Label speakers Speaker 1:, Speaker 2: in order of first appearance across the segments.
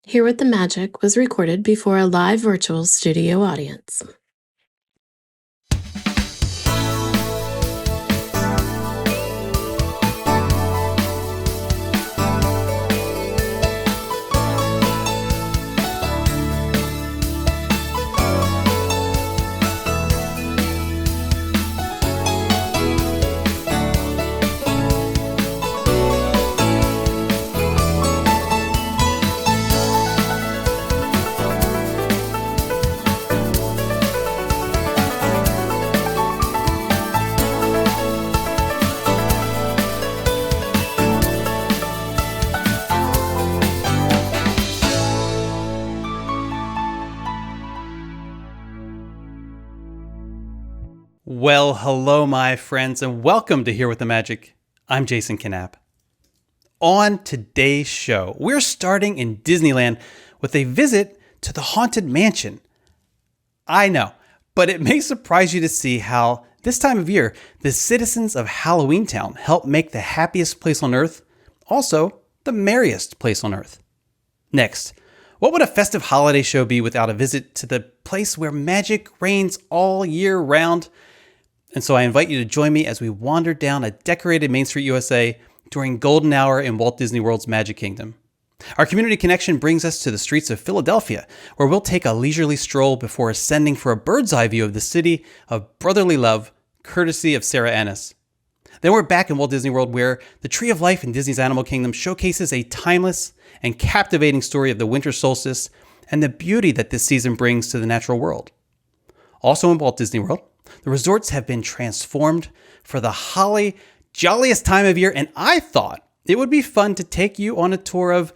Speaker 1: Here with the Magic was recorded before a live virtual studio audience.
Speaker 2: Well, hello, my friends, and welcome to Here with the Magic. I'm Jason Knapp. On today's show, we're starting in Disneyland with a visit to the Haunted Mansion. I know, but it may surprise you to see how, this time of year, the citizens of Hallloweentown help make the happiest place on Earth also the merriest place on Earth. Next, what would a festive holiday show be without a visit to the place where magic reigns all year round? And so I invite you to join me as we wander down a decorated Main Street, U.S.A. during golden hour in Walt Disney World's Magic Kingdom. Our community connection brings us to the streets of Philadelphia, where we'll take a leisurely stroll before ascending for a bird's eye view of the city of brotherly love, courtesy of Sarah Ennis. Then we're back in Walt Disney World, where the Tree of Life in Disney's Animal Kingdom showcases a timeless and captivating story of the Winter Solstice and the beauty that this season brings to the natural world. Also in Walt Disney World, the resorts have been transformed for the holly, jolliest time of year, and I thought it would be fun to take you on a tour of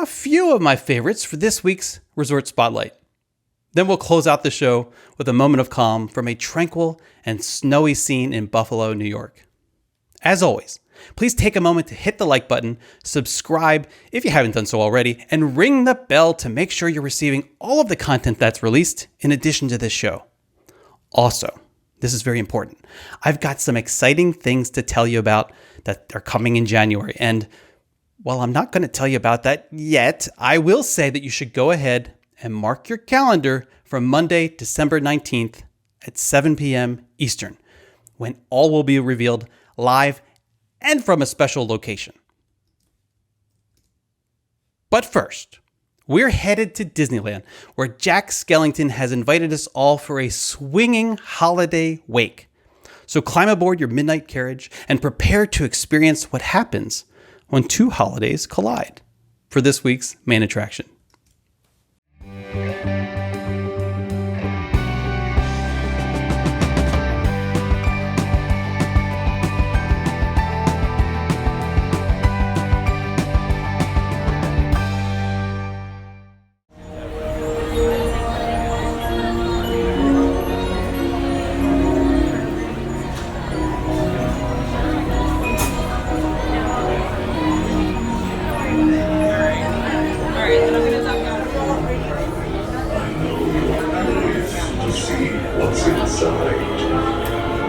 Speaker 2: a few of my favorites for this week's Resort Spotlight. Then we'll close out the show with a moment of calm from a tranquil and snowy scene in Buffalo, New York. As always, please take a moment to hit the like button, subscribe if you haven't done so already, and ring the bell to make sure you're receiving all of the content that's released in addition to this show. Also, this is very important, I've got some exciting things to tell you about that are coming in January. And while I'm not going to tell you about that yet, I will say that you should go ahead and mark your calendar for Monday, December 19th at 7 p.m. Eastern, when all will be revealed live and from a special location. But first, we're headed to Disneyland, where Jack Skellington has invited us all for a swinging holiday wake. So climb aboard your midnight carriage and prepare to experience what happens when two holidays collide for this week's main attraction.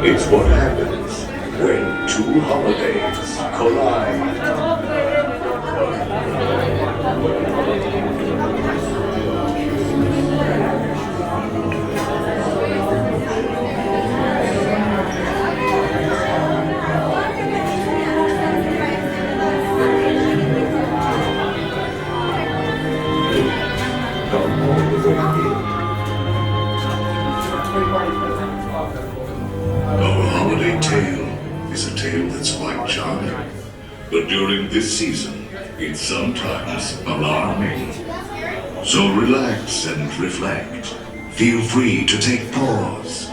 Speaker 3: It's what happens when two holidays collide. But during this season, it's sometimes alarming. So relax and reflect. Feel free to take pause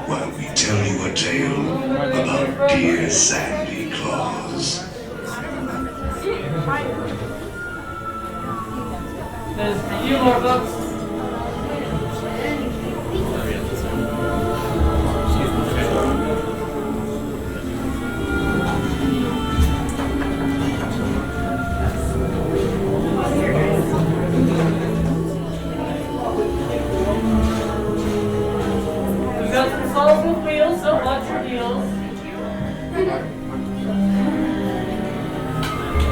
Speaker 3: while we tell you a tale about dear Sandy Claus.
Speaker 4: There's a few more books.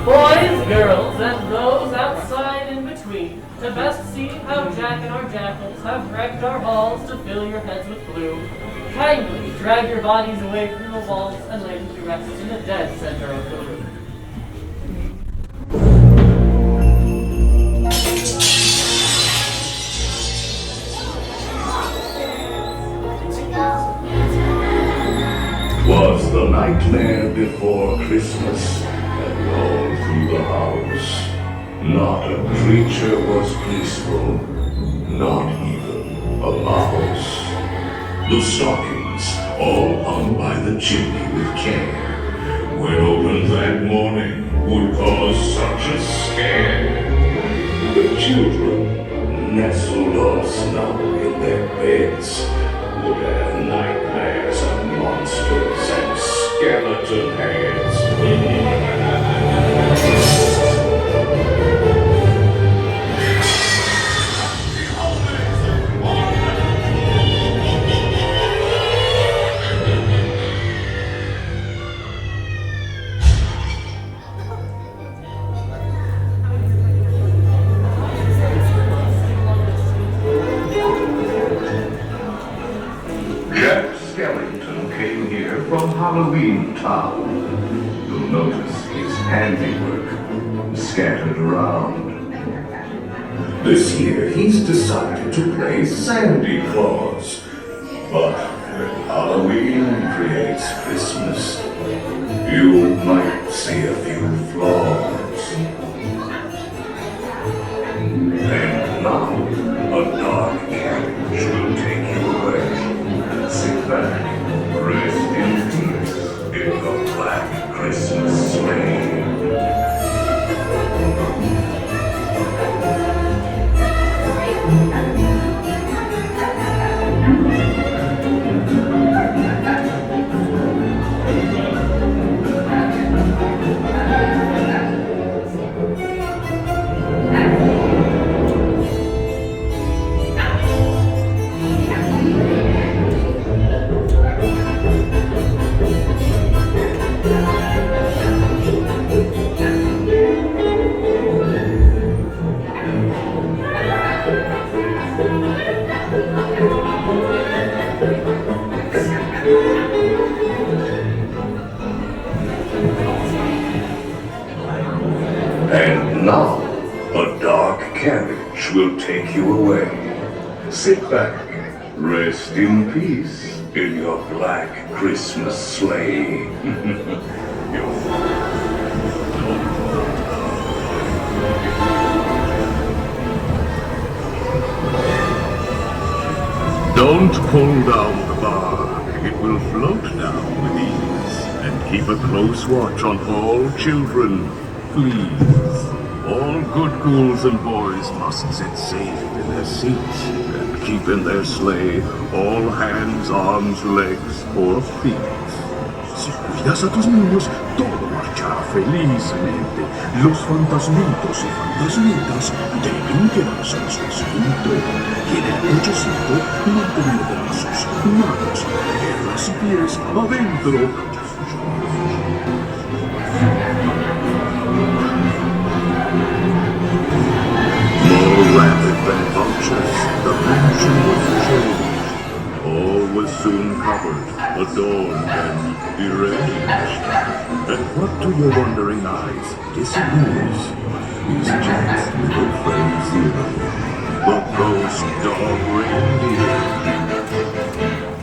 Speaker 4: Boys, girls, and those outside in between, to best see how Jack and our jackals have wrecked our halls to fill your heads with gloom. Kindly drag your bodies away from the walls and lay them to rest in the dead center of the room.
Speaker 3: Was the nightmare before Christmas had rolled through the house. Not a creature was peaceful, not even a mouse. The stockings, all hung by the chimney with care, when opened that morning, would cause such a scare. The children, nestled all snug in their beds, would have nightmares of monsters and skeleton heads. From Hallloweentown. You'll notice his handiwork scattered around. This year he's decided to play Santa Claus. But when Halloween creates Christmas, you might see a few flaws. And now, a dark carriage will take you away. Sit back. Rest in peace in the black Christmas sleigh. And now, a dark carriage will take you away. Sit back, rest in peace in your black Christmas sleigh. Don't pull down the bar. It will float down with ease. And keep a close watch on all children. Please, all good ghouls and boys must sit safe in their seats and keep in their sleigh all hands, arms, legs, or feet. Si cuidas a tus niños, todo marchará felizmente. Los fantasmitos y fantasmitas deben quedarse en su asiento. Y en el cochecito mantener brazos, manos, piernas y pies adentro. Rapid than vultures, the mansion was changed. All was soon covered, adorned, and deranged. And what do your wondering eyes disapproves is Jack's little friend Zero, the ghost dog reindeer.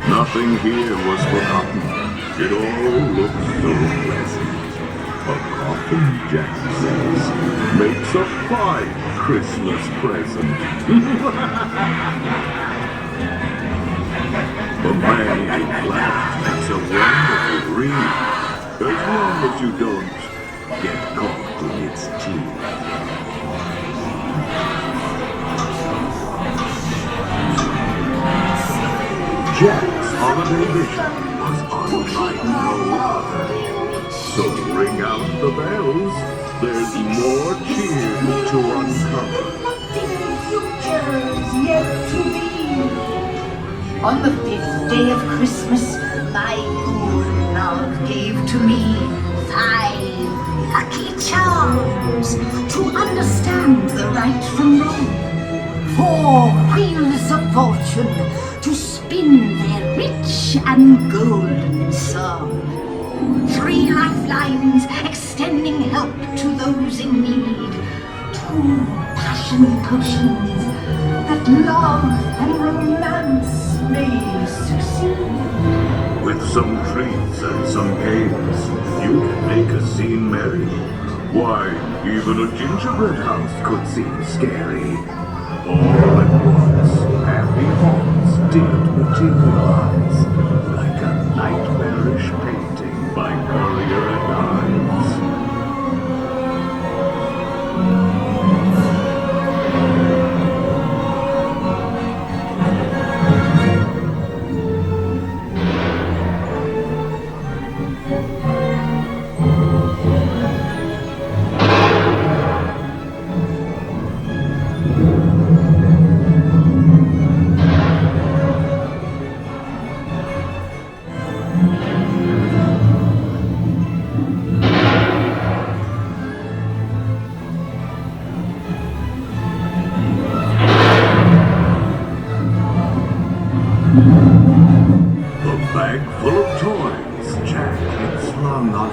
Speaker 3: Nothing here was forgotten. It all looked so pleasant. A coffin, Jack says, makes a fine Christmas present. The man in black makes a wonderful read, as long as you don't get caught in its teeth. Jack's holiday vision was unlike no other. So ring out the bells, there's more cheer to uncover.
Speaker 5: Futures yet to be. On the 5th day of Christmas, my good love gave to me 5 lucky charms to understand the right from wrong. 4 wheels of fortune to spin their rich and golden song. 3 lifelines extending help to those in need. 2 passion potions that love and romance may succeed.
Speaker 3: With some treats and some games, you can make a scene merry. Why, even a gingerbread house could seem scary. All at once, happy haunts did materialize, like a nightmarish painting by Currier and Ives.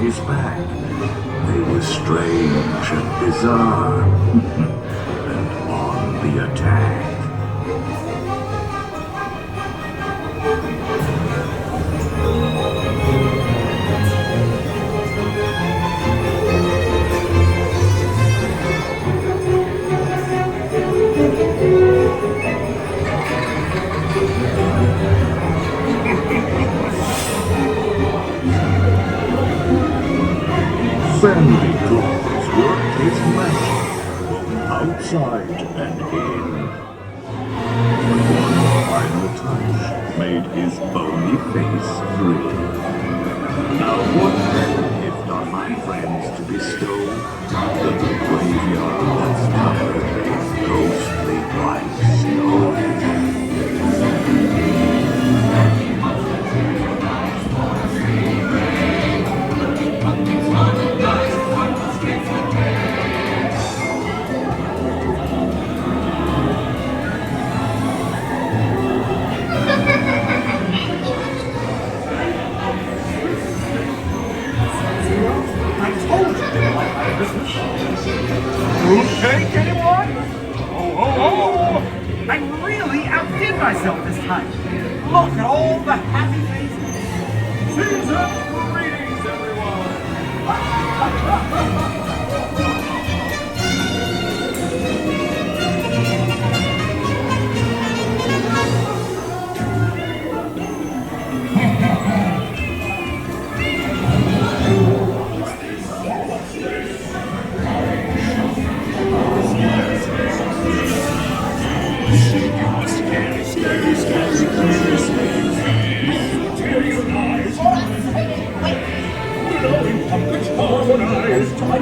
Speaker 3: His back. They were strange and bizarre, and on the attack. Sandy Claus worked his magic both outside and in. But one final touch made his bony face free. Now what better gift are my friends to bestow than the graveyard that's covered in ghostly white snow?
Speaker 6: Fruitcake, anyone? Oh! I really outdid myself this time. Look at all the happy faces. Season greetings, everyone.
Speaker 5: To my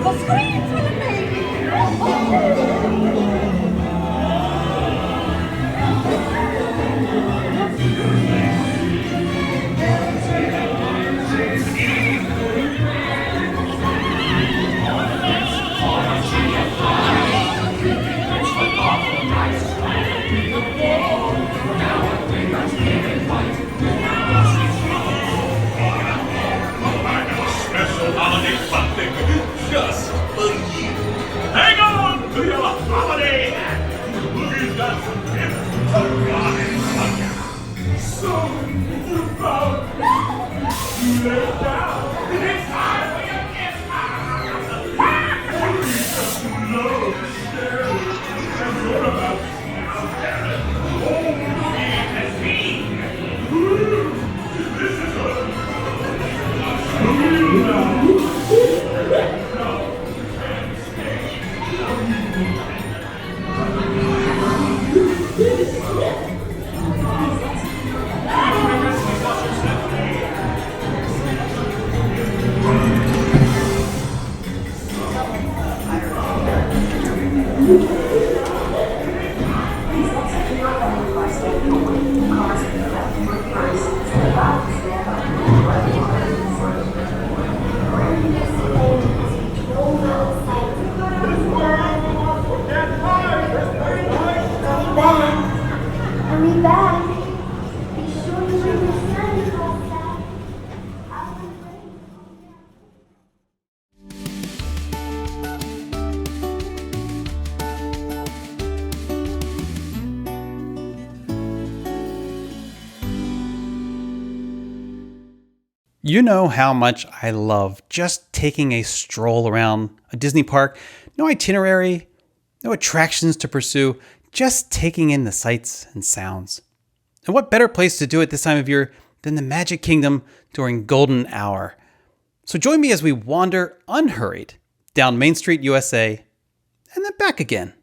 Speaker 2: You know how much I love just taking a stroll around a Disney park. No itinerary, no attractions to pursue, just taking in the sights and sounds. And what better place to do it this time of year than the Magic Kingdom during Golden Hour? So join me as we wander unhurried down Main Street, U.S.A., and then back again.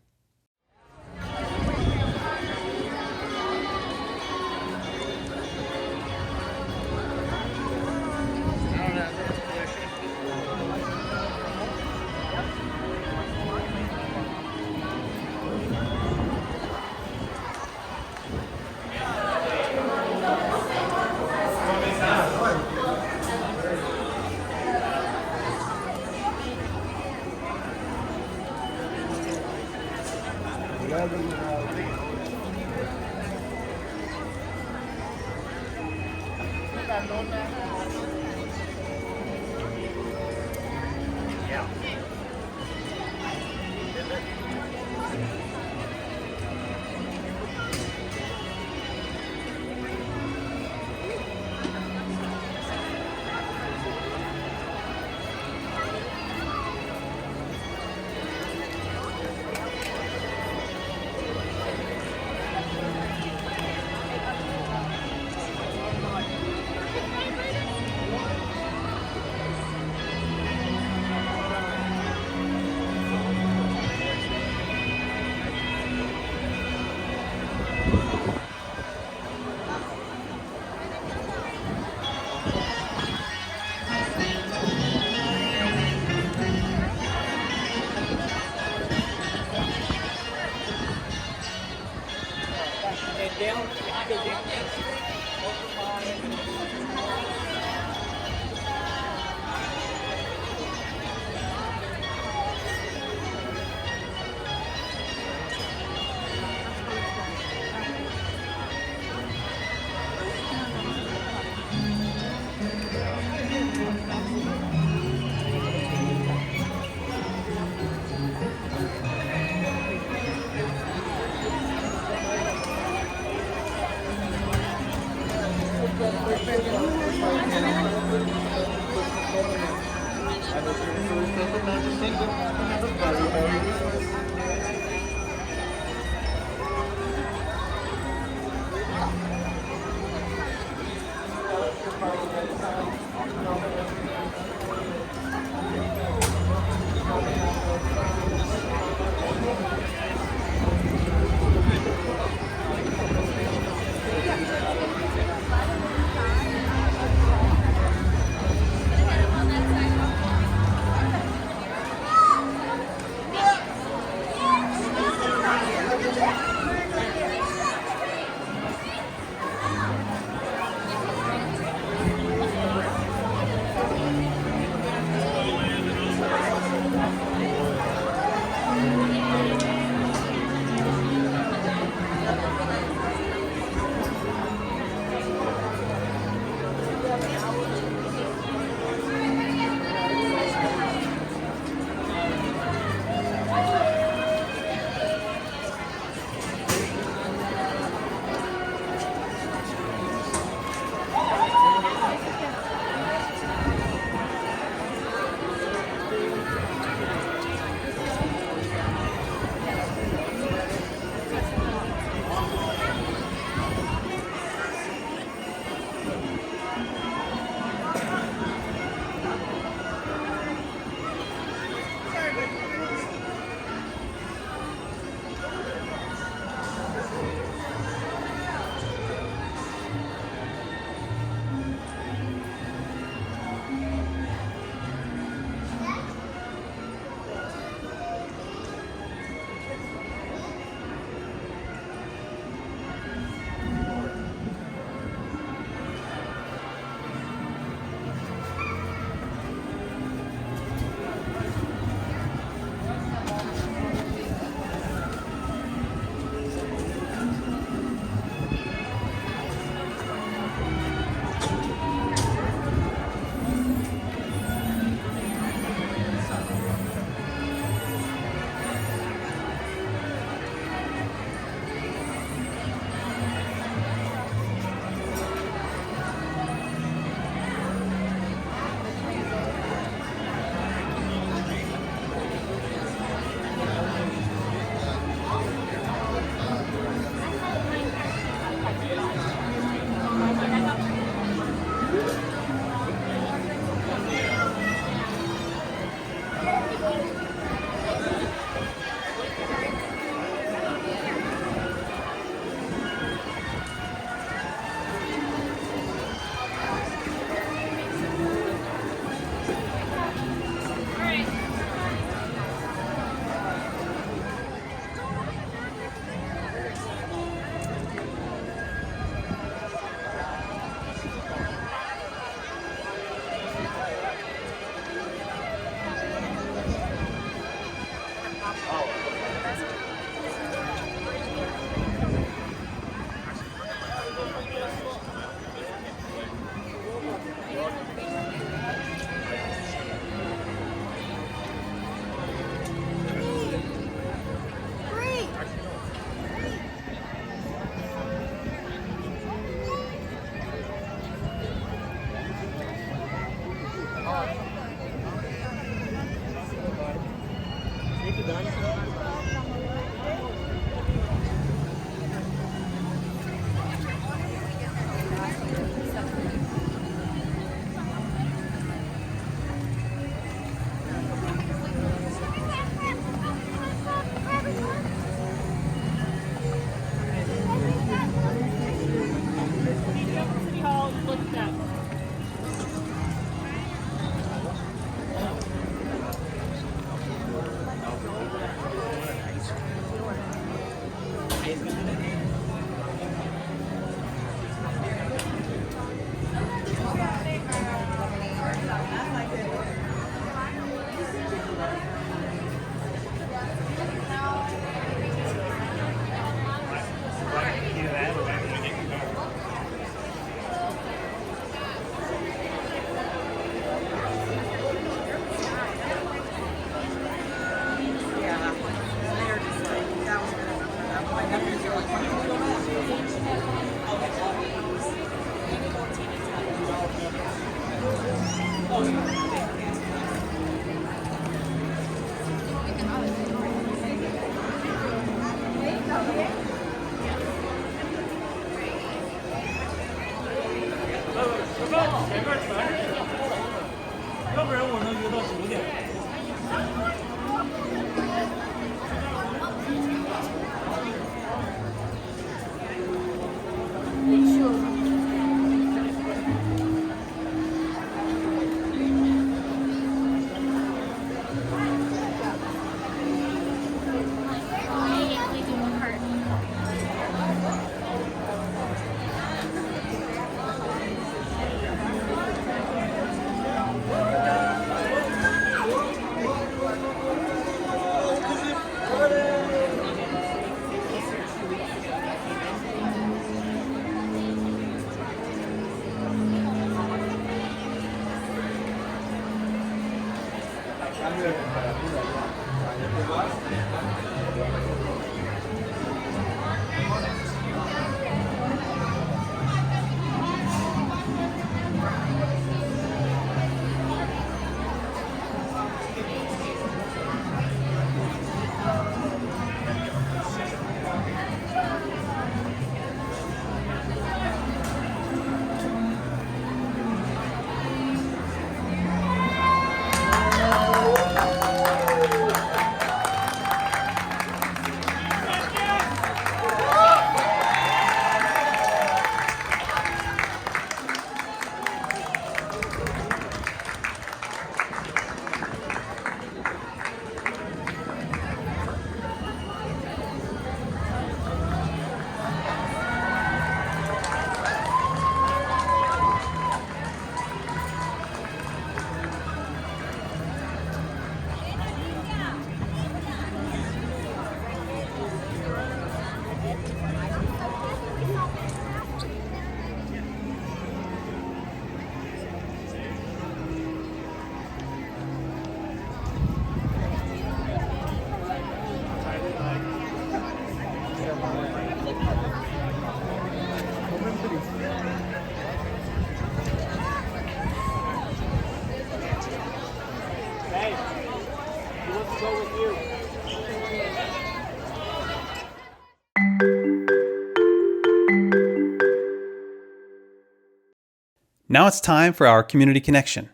Speaker 2: Now it's time for our community connection.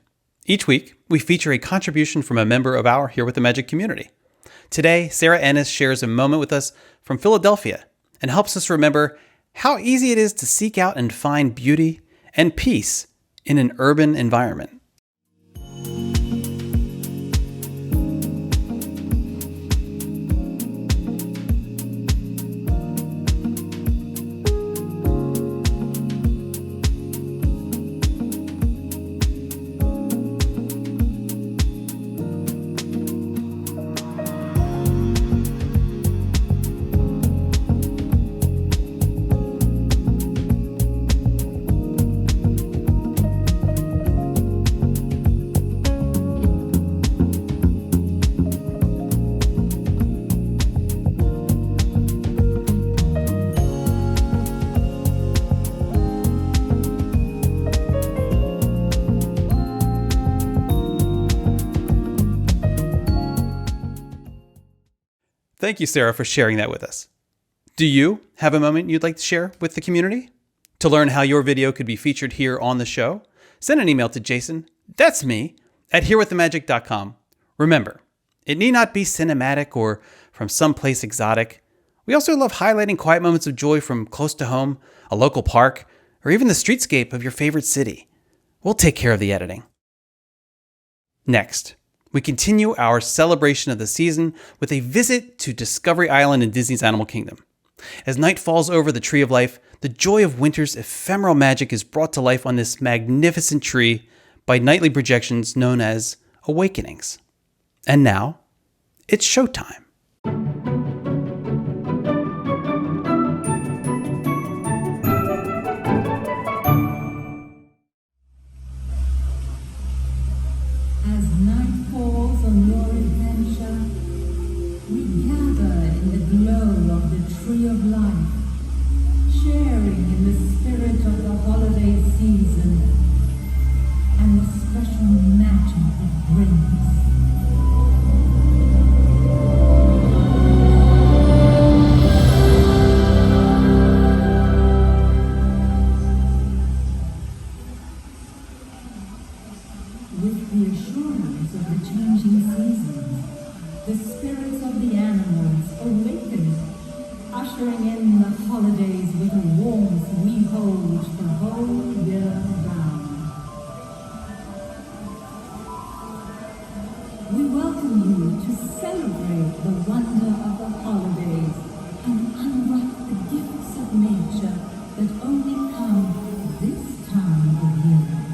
Speaker 2: Each week, we feature a contribution from a member of our Here with the Magic community. Today, Sarah Ennis shares a moment with us from Philadelphia and helps us remember how easy it is to seek out and find beauty and peace in an urban environment. Thank you, Sarah, for sharing that with us. Do you have a moment you'd like to share with the community? To learn how your video could be featured here on the show, send an email to Jason, that's me, at herewiththemagic.com. Remember, it need not be cinematic or from someplace exotic. We also love highlighting quiet moments of joy from close to home, a local park, or even the streetscape of your favorite city. We'll take care of the editing. Next, we continue our celebration of the season with a visit to Discovery Island in Disney's Animal Kingdom. As night falls over the Tree of Life, the joy of winter's ephemeral magic is brought to life on this magnificent tree by nightly projections known as awakenings. And now, it's showtime.
Speaker 7: As night falls on your adventure, we gather in the glow of the Tree of Life, sharing in the spirit of the holiday season and the special magic it brings. With the assurance of the changing seasons, the spirits of the animals awaken, ushering in the holidays with a warmth we hold the whole year round. We welcome you to celebrate the wonder of the holidays and unwrap the gifts of nature that only come this time of year.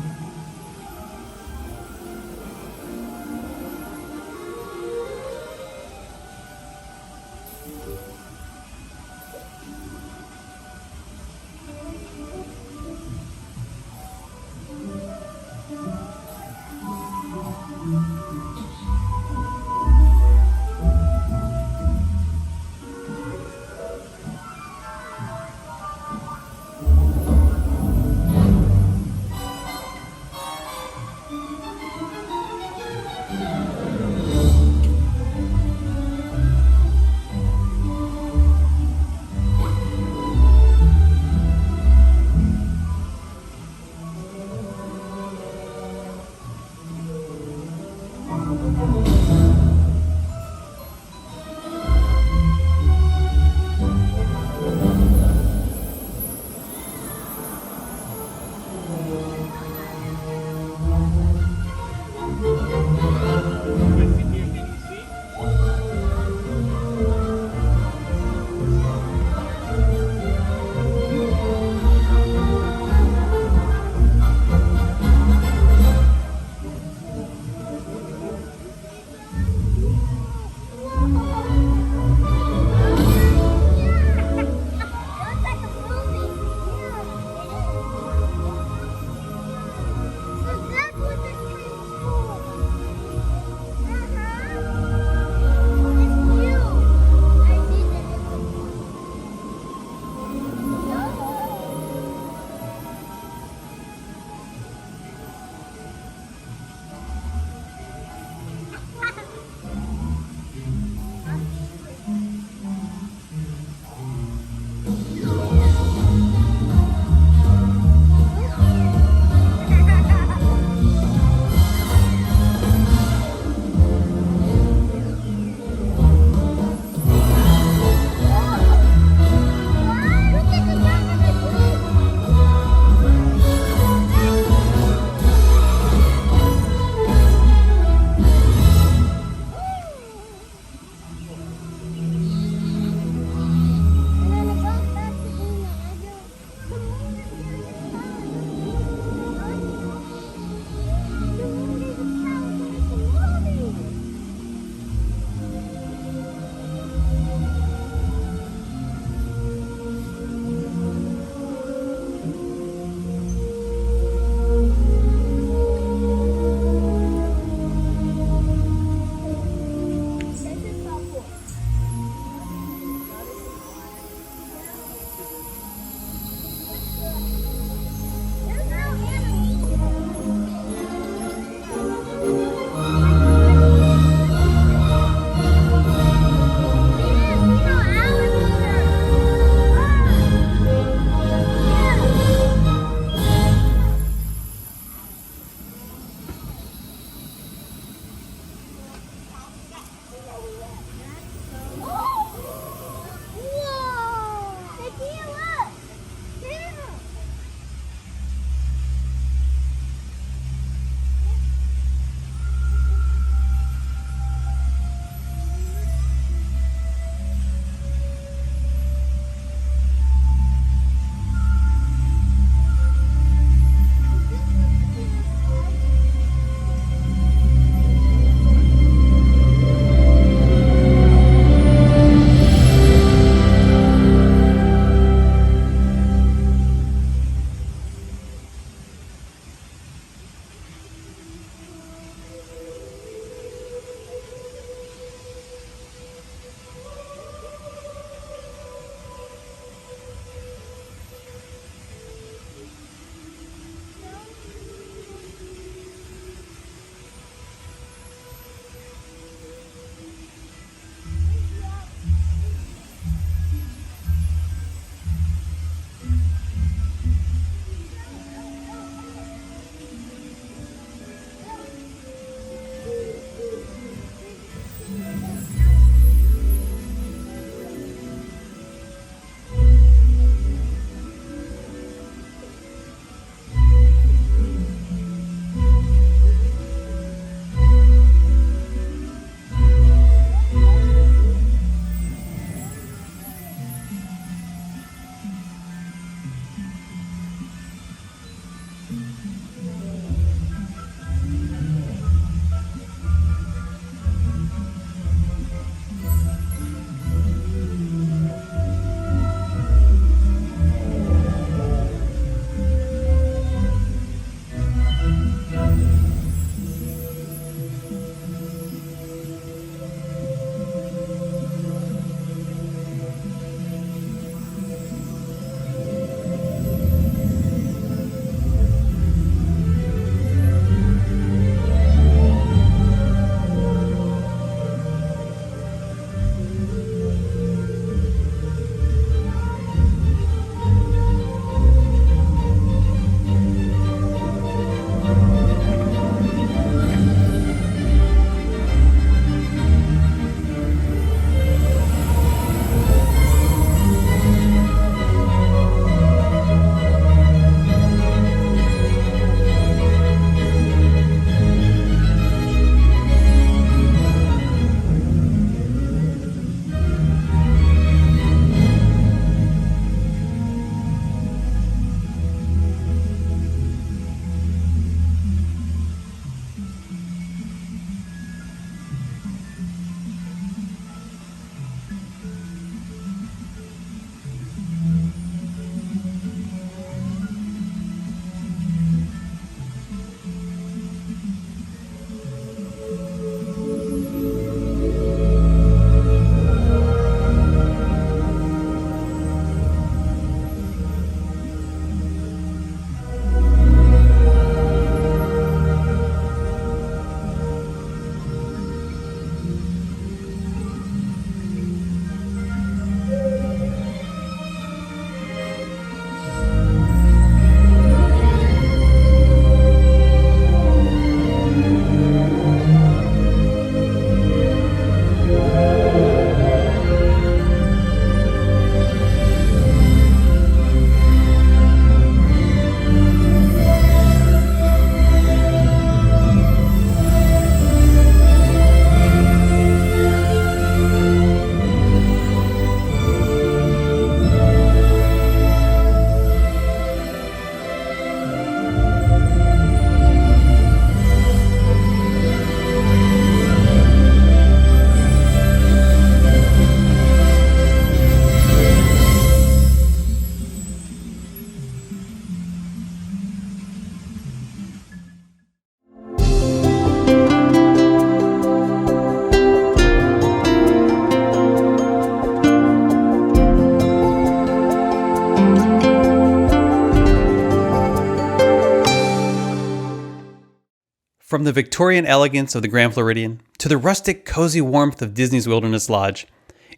Speaker 2: From the Victorian elegance of the Grand Floridian to the rustic, cozy warmth of Disney's Wilderness Lodge,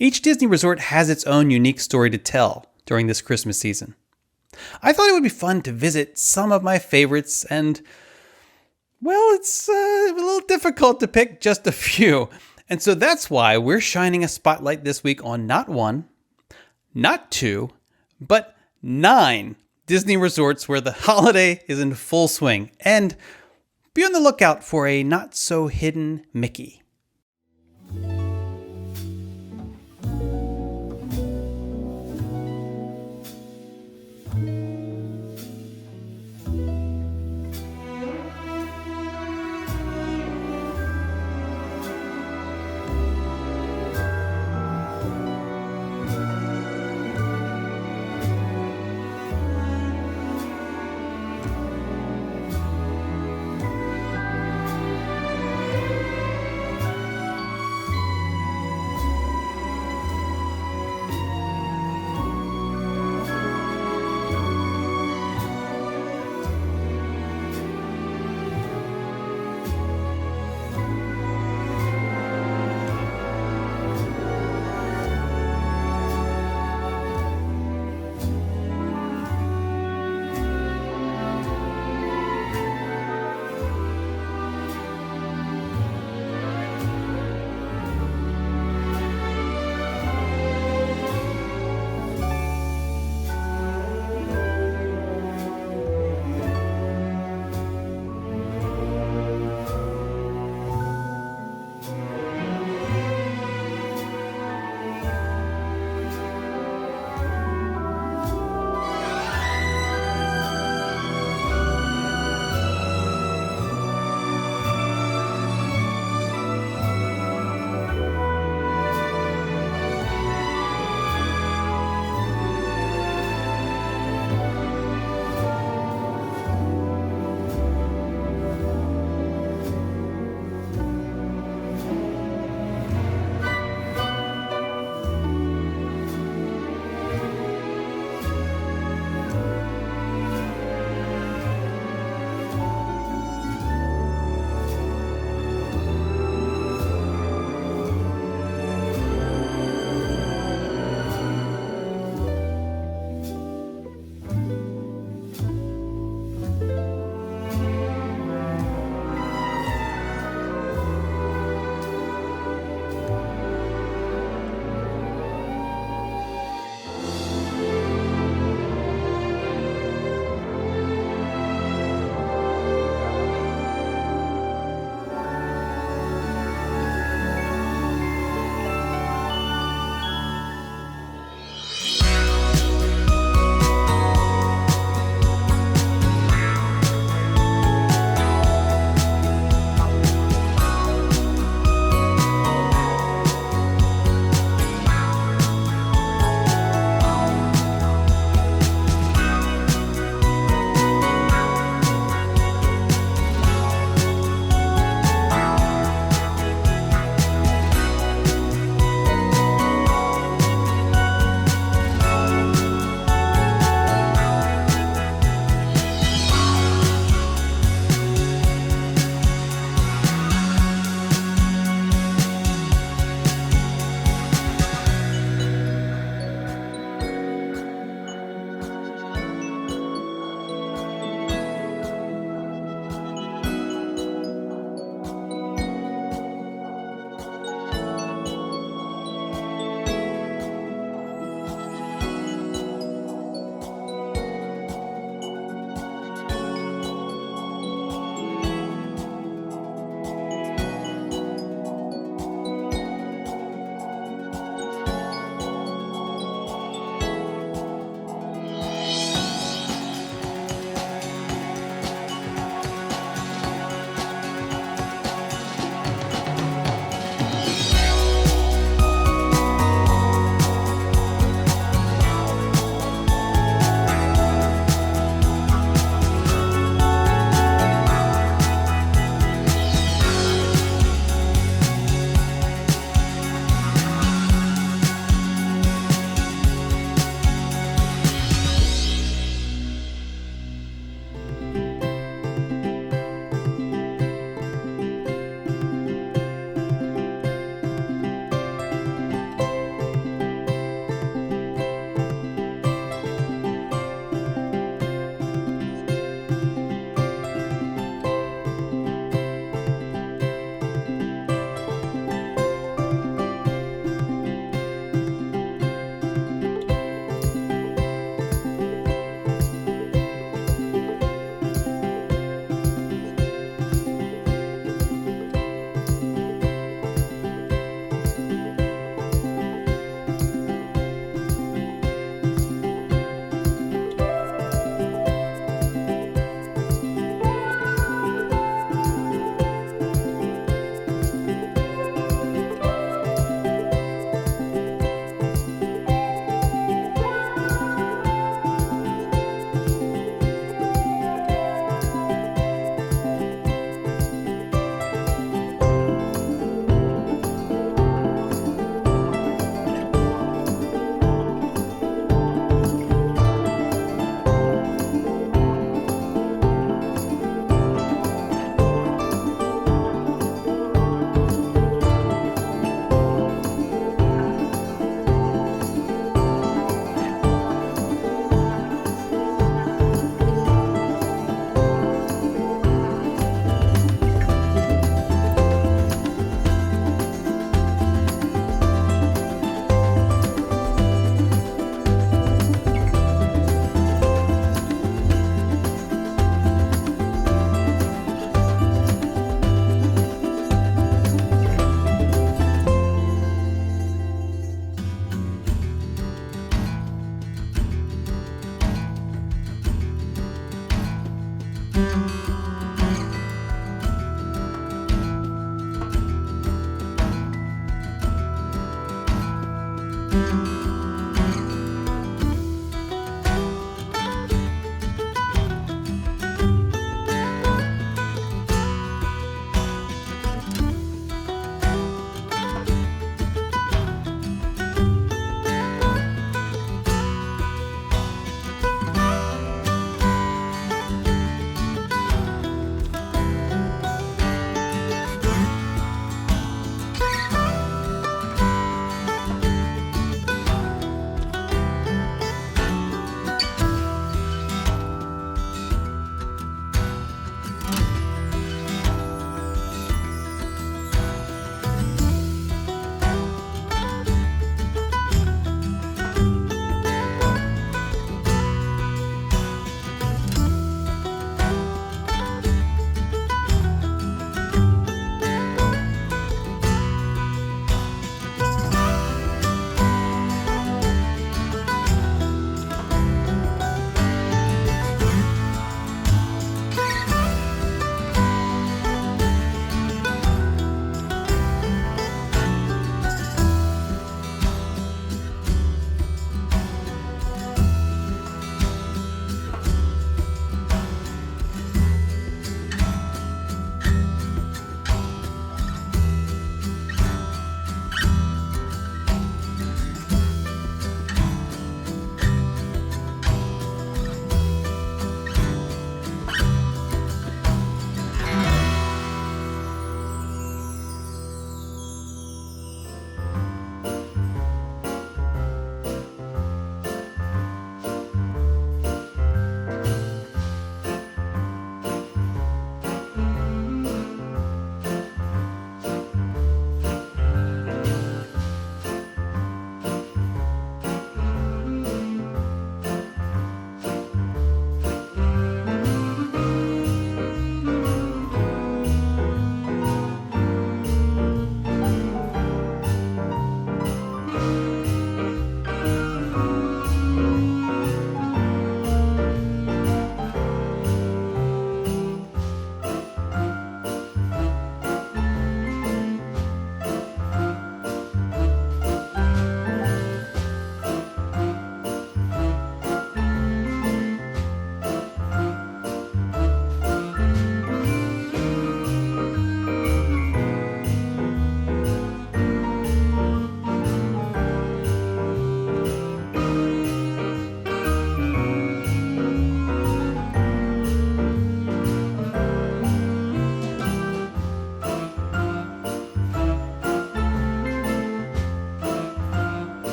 Speaker 2: each Disney resort has its own unique story to tell during this Christmas season. I thought it would be fun to visit some of my favorites, and, well, it's a little difficult to pick just a few. And so that's why we're shining a spotlight this week on not one, not two, but 9 Disney resorts where the holiday is in full swing. And be on the lookout for a not-so-hidden Mickey.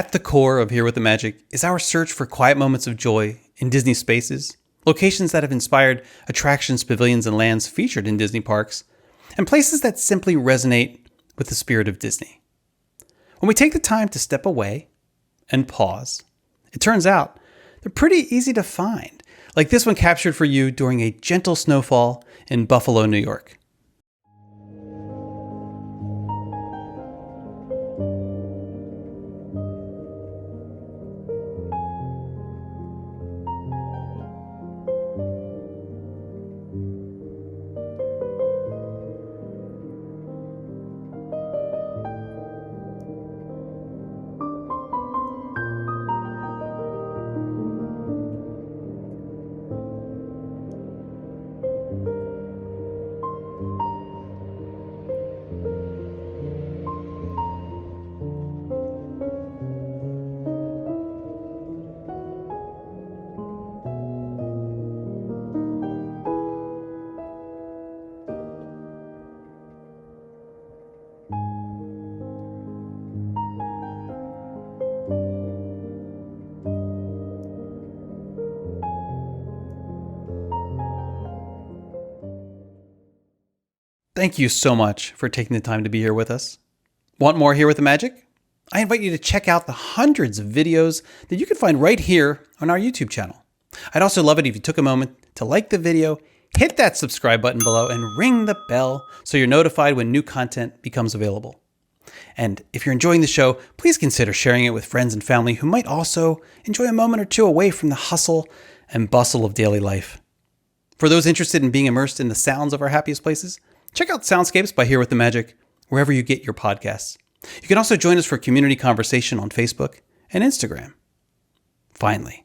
Speaker 2: At the core of Here with the Magic is our search for quiet moments of joy in Disney spaces, locations that have inspired attractions, pavilions, and lands featured in Disney parks, and places that simply resonate with the spirit of Disney. When we take the time to step away and pause, it turns out they're pretty easy to find, like this one captured for you during a gentle snowfall in Buffalo, New York. Thank you so much for taking the time to be here with us. Want more Here with the Magic? I invite you to check out the hundreds of videos that you can find right here on our YouTube channel. I'd also love it if you took a moment to like the video, hit that subscribe button below, and ring the bell so you're notified when new content becomes available. And if you're enjoying the show, please consider sharing it with friends and family who might also enjoy a moment or two away from the hustle and bustle of daily life. For those interested in being immersed in the sounds of our happiest places, check out Soundscapes by Here with the Magic, wherever you get your podcasts. You can also join us for community conversation on Facebook and Instagram. Finally,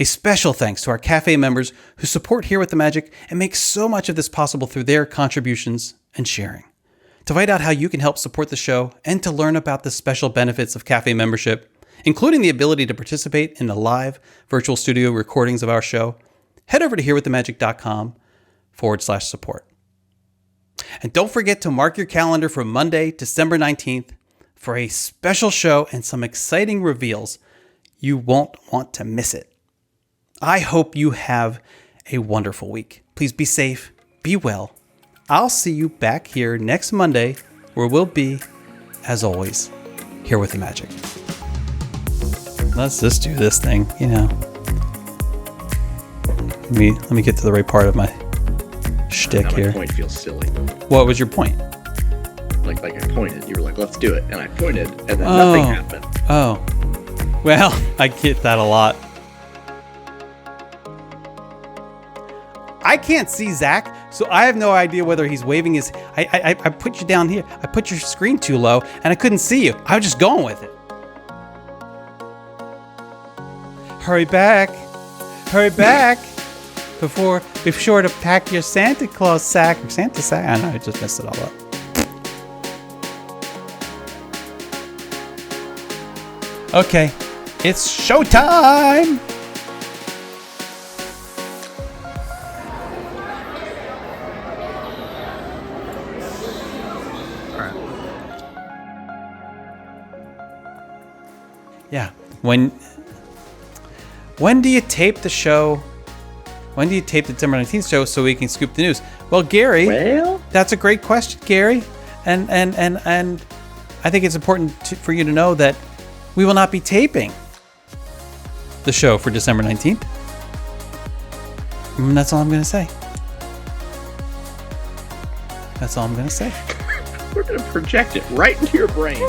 Speaker 2: a special thanks to our cafe members who support Here with the Magic and make so much of this possible through their contributions and sharing. To find out how you can help support the show and to learn about the special benefits of cafe membership, including the ability to participate in the live virtual studio recordings of our show, head over to herewiththemagic.com/support. And don't forget to mark your calendar for Monday, December 19th for a special show and some exciting reveals. You won't want to miss it. I hope you have a wonderful week. Please be safe, be well. I'll see you back here next Monday where we'll be, as always, Here with the Magic. Let's just do this thing, you know. Let me get to the right part of my shtick here.
Speaker 8: My point feels silly.
Speaker 2: What was your point?
Speaker 8: Like I pointed. You were like, let's do it. And I pointed, and then nothing happened.
Speaker 2: Oh. Well, I get that a lot. I can't see Zach, so I have no idea whether he's waving his... I put you down here. I put your screen too low, and I couldn't see you. I was just going with it. Hurry back. Hurry back. Be sure to pack your Santa Claus sack. Santa sack? I know, I just messed it all up. Okay, it's showtime!
Speaker 8: Alright.
Speaker 2: Yeah, when do you tape the show? When do you tape the December 19th show so we can scoop the news? Well, Gary, that's a great question, Gary. And I think it's important for you to know that we will not be taping the show for December 19th. And that's all I'm going to say. That's all I'm going to say.
Speaker 8: We're going to project it right into your brain.